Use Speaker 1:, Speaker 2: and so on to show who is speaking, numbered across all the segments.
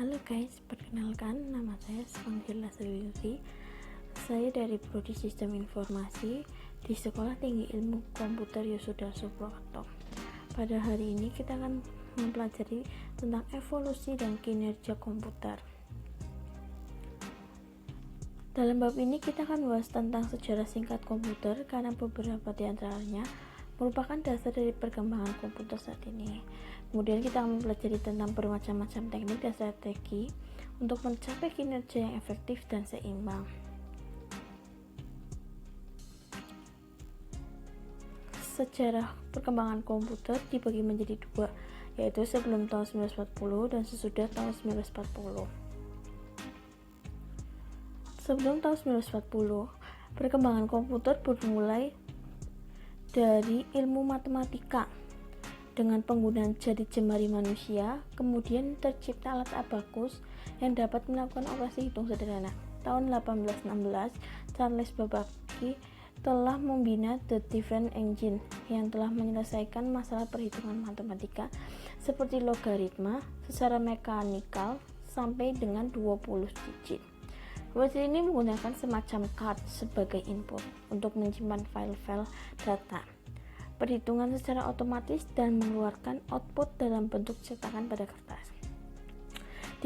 Speaker 1: Halo guys, perkenalkan nama saya Spangkila Sriwinti. Saya dari Prodi Sistem Informasi di Sekolah Tinggi Ilmu Komputer Yosudarso Purwokerto. Pada hari ini kita akan mempelajari tentang evolusi dan kinerja komputer. Dalam bab ini kita akan membahas tentang sejarah singkat komputer karena beberapa di antaranya merupakan dasar dari perkembangan komputer saat ini. Kemudian kita akan mempelajari tentang bermacam-macam teknik dan strategi untuk mencapai kinerja yang efektif dan seimbang. Sejarah perkembangan komputer dibagi menjadi dua, yaitu sebelum tahun 1940 dan sesudah tahun 1940. Sebelum tahun 1940, perkembangan komputer bermulai dari ilmu matematika dengan penggunaan jari jemari manusia. Kemudian tercipta alat abakus yang dapat melakukan operasi hitung sederhana. Tahun 1816, Charles Babbage telah membina The Difference Engine yang telah menyelesaikan masalah perhitungan matematika seperti logaritma secara mekanikal sampai dengan 20 digit. Versi ini menggunakan semacam card sebagai input untuk menyimpan file-file data, perhitungan secara otomatis, dan mengeluarkan output dalam bentuk cetakan pada kertas.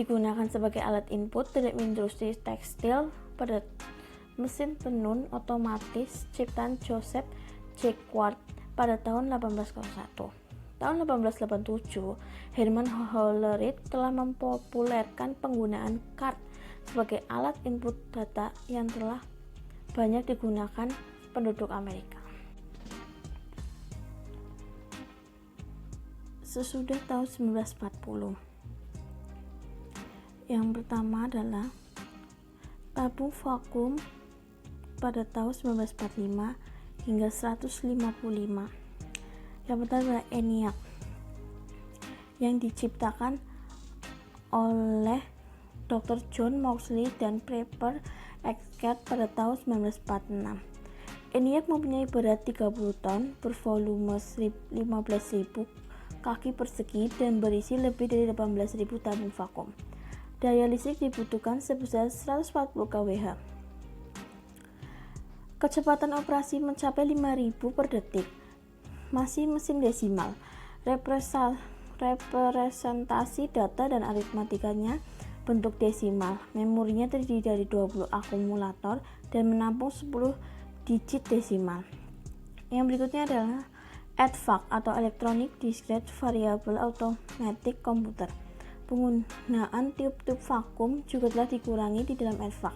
Speaker 1: Digunakan sebagai alat input dalam industri tekstil pada mesin tenun otomatis ciptaan Joseph Jacquard pada tahun 1801. Tahun 1887, Herman Hollerith telah mempopulerkan penggunaan card sebagai alat input data yang telah banyak digunakan penduduk Amerika. Sesudah tahun 1940, yang pertama adalah tabung vakum pada tahun 1945 hingga 155. Yang pertama adalah ENIAC yang diciptakan oleh Dr. John Moxley dan Pepper Eckert pada tahun 1946. ENIAC mempunyai berat 30 ton, bervolume 15.000 kaki persegi dan berisi lebih dari 18.000 tabung vakum. Daya listrik dibutuhkan sebesar 140 kWh. Kecepatan operasi mencapai 5.000 per detik. Masih mesin desimal. Representasi data dan aritmatikanya bentuk desimal. Memorinya terdiri dari 20 akumulator dan menampung 10 digit desimal. Yang berikutnya adalah EDVAC atau Electronic Discrete Variable Automatic Computer. Penggunaan tiup-tiup vakum juga telah dikurangi di dalam EDVAC,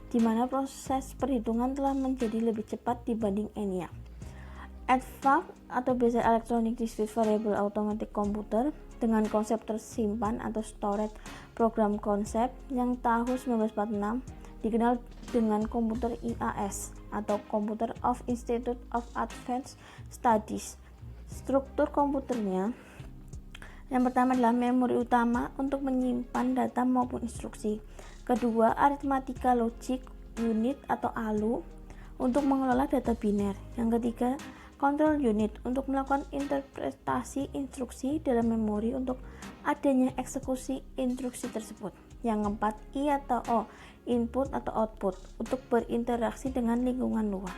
Speaker 1: di mana proses perhitungan telah menjadi lebih cepat dibanding ENIAC. EDVAC atau biasa Electronic Discrete Variable Automatic Computer dengan konsep tersimpan atau Stored Program Concept yang tahun 1946 dikenal dengan komputer IAS atau Computer of Institute of Advanced Studies. Struktur komputernya yang pertama adalah memori utama untuk menyimpan data maupun instruksi. Kedua, aritmatika logic unit atau ALU untuk mengelola data biner. Yang ketiga, control unit untuk melakukan interpretasi instruksi dalam memori untuk adanya eksekusi instruksi tersebut. Yang keempat, I atau O, input atau output untuk berinteraksi dengan lingkungan luar.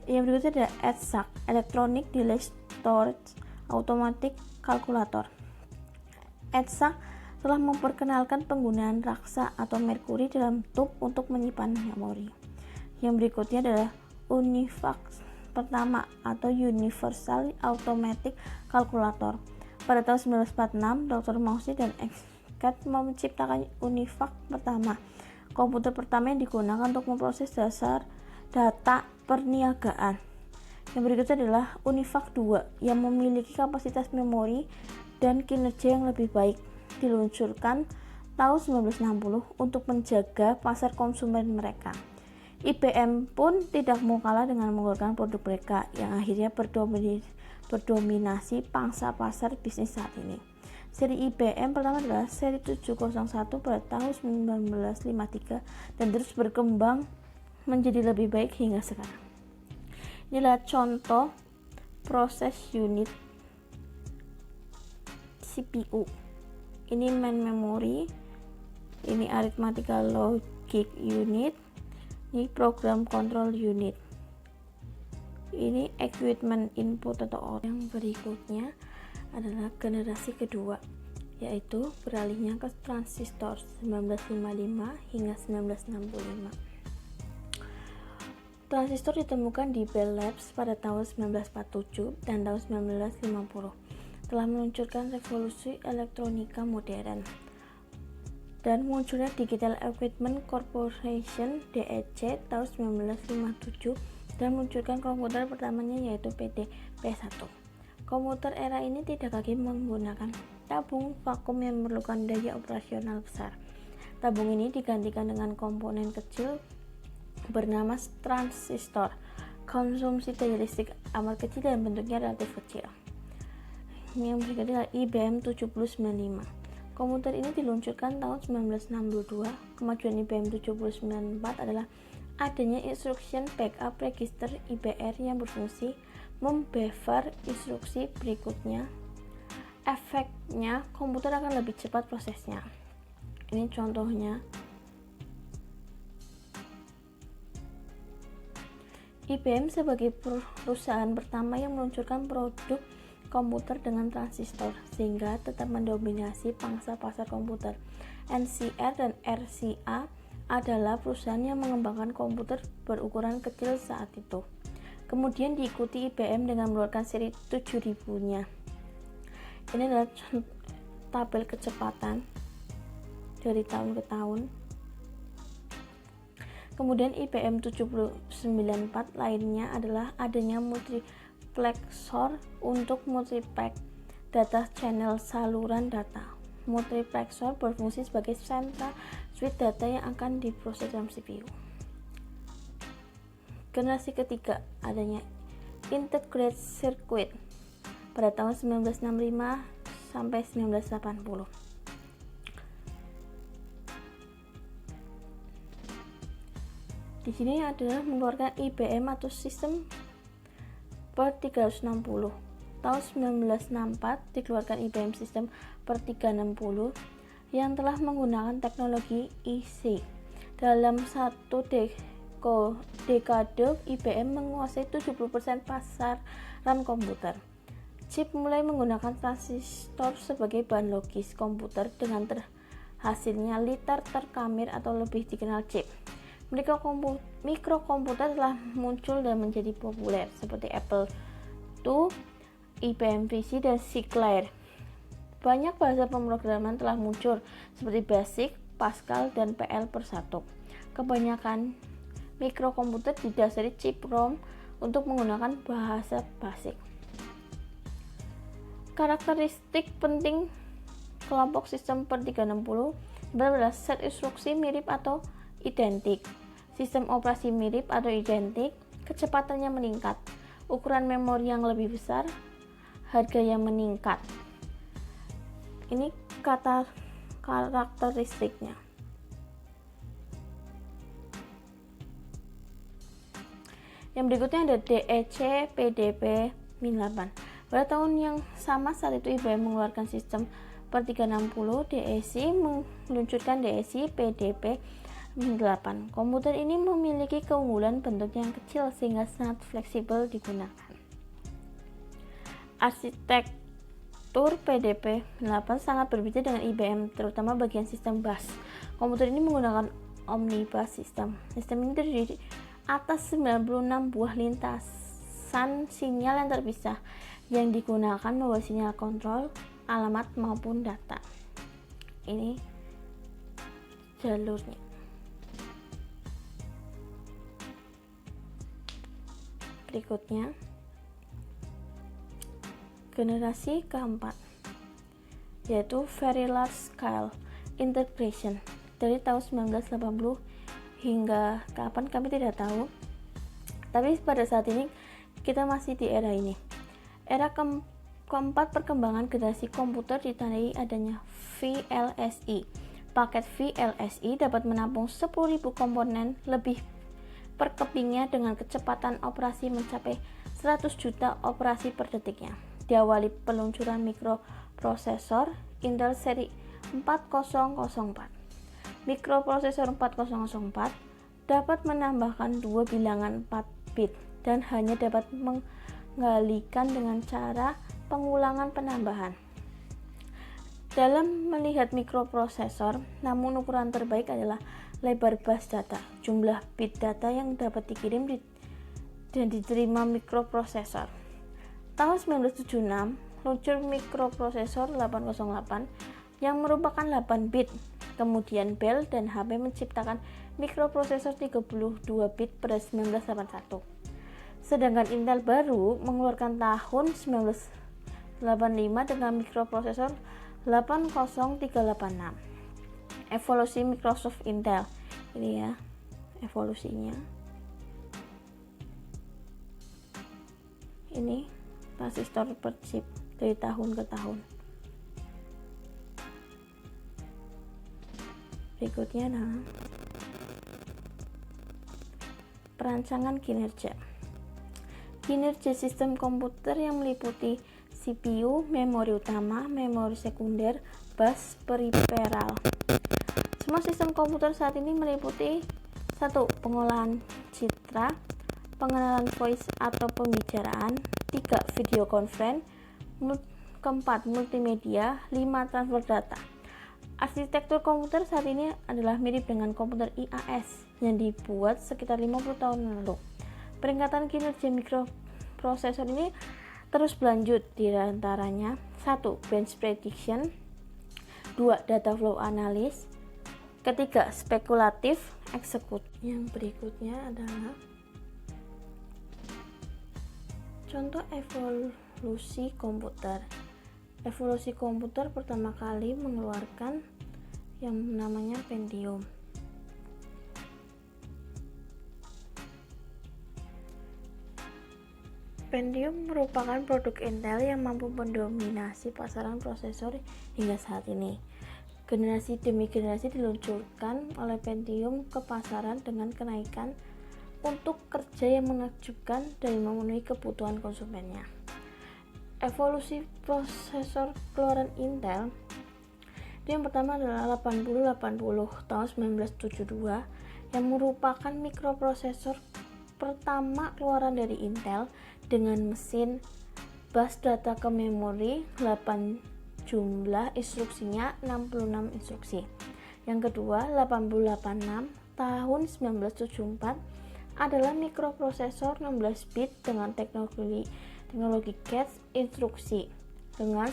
Speaker 1: Yang berikutnya adalah EDSAC, Electronic Delay Storage Automatic Calculator. EDSAC telah memperkenalkan penggunaan raksa atau merkuri dalam tub untuk menyimpan memori. Yang berikutnya adalah UNIVAC pertama atau Universal Automatic Calculator. Pada tahun 1946, Dr. Moxley dan Eckert menciptakan UNIVAC pertama, komputer pertama yang digunakan untuk memproses dasar data perniagaan. Yang berikutnya adalah UNIVAC 2 yang memiliki kapasitas memori dan kinerja yang lebih baik. Diluncurkan tahun 1960 untuk menjaga pasar konsumen mereka. IBM pun tidak mau kalah dengan mengeluarkan produk mereka yang akhirnya berdominasi pangsa pasar bisnis saat ini. Seri IBM pertama adalah seri 701 pada tahun 1953 dan terus berkembang menjadi lebih baik hingga sekarang. Inilah contoh proses unit CPU. ini main memory, ini arithmetical logic unit, ini program control unit, ini equipment input atau out. Yang berikutnya adalah generasi kedua, yaitu beralihnya ke transistor 1955 hingga 1965. Transistor ditemukan di Bell Labs pada tahun 1947 dan tahun 1950, telah meluncurkan revolusi elektronika modern. Dan munculnya Digital Equipment Corporation (DEC) tahun 1957 dan meluncurkan komputer pertamanya, yaitu PDP-1. Komputer era ini tidak lagi menggunakan tabung vakum yang memerlukan daya operasional besar. Tabung ini digantikan dengan komponen kecil bernama transistor. Konsumsi daya listrik amat kecil dan bentuknya relatif kecil. Yang berikutnya adalah IBM 7095. Komputer ini diluncurkan tahun 1962. Kemajuan IBM 7094 adalah adanya Instruction Backup Register (IBR) yang berfungsi membuffer instruksi berikutnya. Efeknya, komputer akan lebih cepat prosesnya. Ini contohnya. IBM sebagai perusahaan pertama yang meluncurkan produk komputer dengan transistor, sehingga tetap mendominasi pangsa pasar komputer. NCR dan RCA adalah perusahaan yang mengembangkan komputer berukuran kecil saat itu. Kemudian diikuti IBM dengan mengeluarkan seri 7000-nya. Ini adalah tabel kecepatan dari tahun ke tahun. Kemudian IBM 7094 lainnya adalah adanya multiplexor untuk multiplex data channel saluran data. Multiplexor berfungsi sebagai central switch data yang akan diproses dalam CPU. Generasi ketiga adanya integrated circuit pada tahun 1965 sampai 1980. Di sini adalah mengeluarkan IBM atau sistem per 360. Tahun 1964 dikeluarkan IBM sistem per 360 yang telah menggunakan teknologi IC. Dalam satu dekade, IBM menguasai 70% pasar RAM komputer. Chip mulai menggunakan transistor sebagai bahan logis komputer dengan hasilnya liter terkamir atau lebih dikenal chip. Mikrokomputer telah muncul dan menjadi populer seperti Apple II, IBM PC, dan Sinclair. Banyak bahasa pemrograman telah muncul seperti BASIC, Pascal, dan PL/1. Kebanyakan mikrokomputer didasari chip ROM untuk menggunakan bahasa BASIC. Karakteristik penting kelompok sistem per 360 adalah set instruksi mirip atau identik, sistem operasi mirip atau identik, kecepatannya meningkat, ukuran memori yang lebih besar, harga yang meningkat. Ini kata karakteristiknya. Yang berikutnya ada DEC PDP 8. Pada tahun yang sama saat itu IBM mengeluarkan sistem per 360, DEC meluncurkan DEC PDP 8. Komputer ini memiliki keunggulan bentuknya yang kecil sehingga sangat fleksibel digunakan. Arsitektur PDP 8 sangat berbeda dengan IBM, terutama bagian sistem bus. Komputer ini menggunakan omnibus system. Sistem ini terdiri atas 96 buah lintasan sinyal yang terpisah yang digunakan membawa sinyal kontrol, alamat maupun data. Ini jalurnya. Berikutnya, generasi keempat, yaitu Very Large Scale Integration. Dari tahun 1980 hingga kapan kami tidak tahu, tapi pada saat ini kita masih di era ini. Era keempat perkembangan generasi komputer ditandai adanya VLSI. Paket VLSI dapat menampung 10.000 komponen lebih per kepingnya dengan kecepatan operasi mencapai 100 juta operasi per detiknya. Diawali peluncuran mikroprosesor Intel seri 4004. Mikroprosesor 4004 dapat menambahkan dua bilangan 4 bit dan hanya dapat menggalikan dengan cara pengulangan penambahan. Dalam melihat mikroprosesor, namun ukuran terbaik adalah lebar bus data, jumlah bit data yang dapat dikirim dan diterima mikroprosesor. Tahun 1976, luncur mikroprosesor 808 yang merupakan 8 bit. Kemudian Bell dan HP menciptakan mikroprosesor 32 bit pada 1981. Sedangkan Intel baru mengeluarkan tahun 1985 dengan mikroprosesor 80386. Evolusi Microsoft Intel. Ini ya, evolusinya. Ini transistor per chip dari tahun ke tahun. Berikutnya adalah perancangan kinerja. Kinerja sistem komputer yang meliputi CPU, memori utama, memori sekunder, bus, periferal. Semua sistem komputer saat ini meliputi 1. Pengolahan citra, pengenalan voice atau pembicaraan, 3. Video conference, 4. Multimedia, 5. Transfer data. Arsitektur komputer saat ini adalah mirip dengan komputer IAS yang dibuat sekitar 50 tahun lalu. Peningkatan kinerja mikroprosesor ini terus berlanjut, di antaranya 1. Bench prediction, 2. Data flow analysis, ketiga spekulatif execute. Yang berikutnya adalah contoh evolusi komputer. Evolusi komputer pertama kali mengeluarkan yang namanya Pentium. Pentium merupakan produk Intel yang mampu mendominasi pasaran prosesor hingga saat ini. Generasi demi generasi diluncurkan oleh Pentium ke pasaran dengan kenaikan untuk kerja yang menakjubkan dan memenuhi kebutuhan konsumennya. Evolusi prosesor keluaran Intel. Yang pertama adalah 8080 tahun 1972 yang merupakan mikroprosesor pertama keluaran dari Intel dengan mesin bus data ke memori 8 jumlah instruksinya 66 instruksi. Yang kedua 8086 tahun 1974 adalah mikroprosesor 16 bit dengan teknologi cache instruksi dengan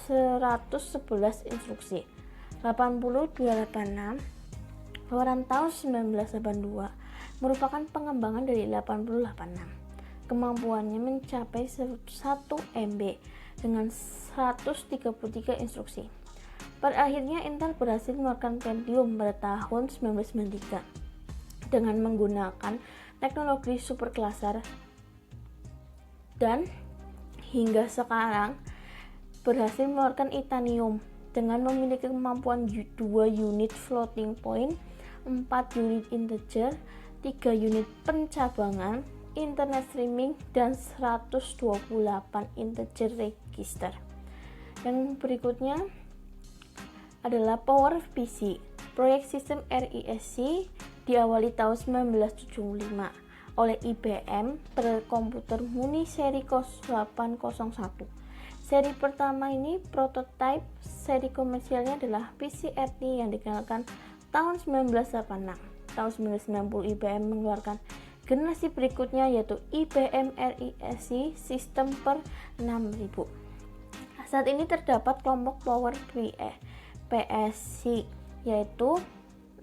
Speaker 1: 111 instruksi. 80286 keluaran tahun 1982 merupakan pengembangan dari 8086. Kemampuannya mencapai 1 MB dengan 133 instruksi. Pada akhirnya Intel berhasil mengeluarkan Pentium pada tahun 1993 dengan menggunakan teknologi supercluster dan hingga sekarang berhasil mengeluarkan Titanium dengan memiliki kemampuan 2 unit floating point, 4 unit integer, 3 unit pencabangan, internet streaming, dan 128 integer register. Yang berikutnya adalah PowerPC. Proyek sistem RISC diawali tahun 1975 oleh IBM pada komputer Muni seri 801. Seri pertama ini prototipe seri komersialnya adalah PC-RT yang dikenalkan tahun 1986. Tahun 1990 IBM mengeluarkan generasi berikutnya yaitu IBM RISC sistem per 6000. Saat ini terdapat kelompok PowerPC yaitu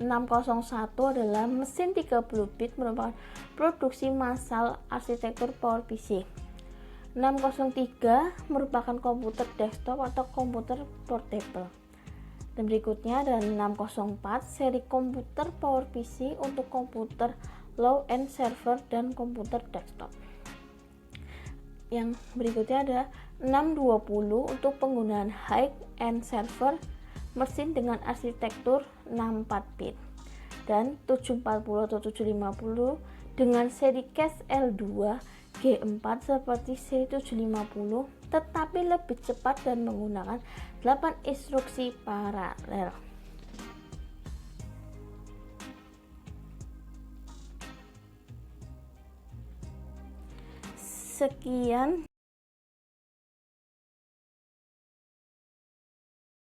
Speaker 1: 601 adalah mesin 30 bit merupakan produksi massal arsitektur PowerPC. 603 merupakan komputer desktop atau komputer portable. Dan berikutnya adalah 604 seri komputer PowerPC untuk komputer low end server dan komputer desktop. Yang berikutnya adalah 620 untuk penggunaan high end server mesin dengan arsitektur 64 bit dan 740 atau 750 dengan seri cache L2 G4 seperti C750, tetapi lebih cepat dan menggunakan 8 instruksi paralel. Sekian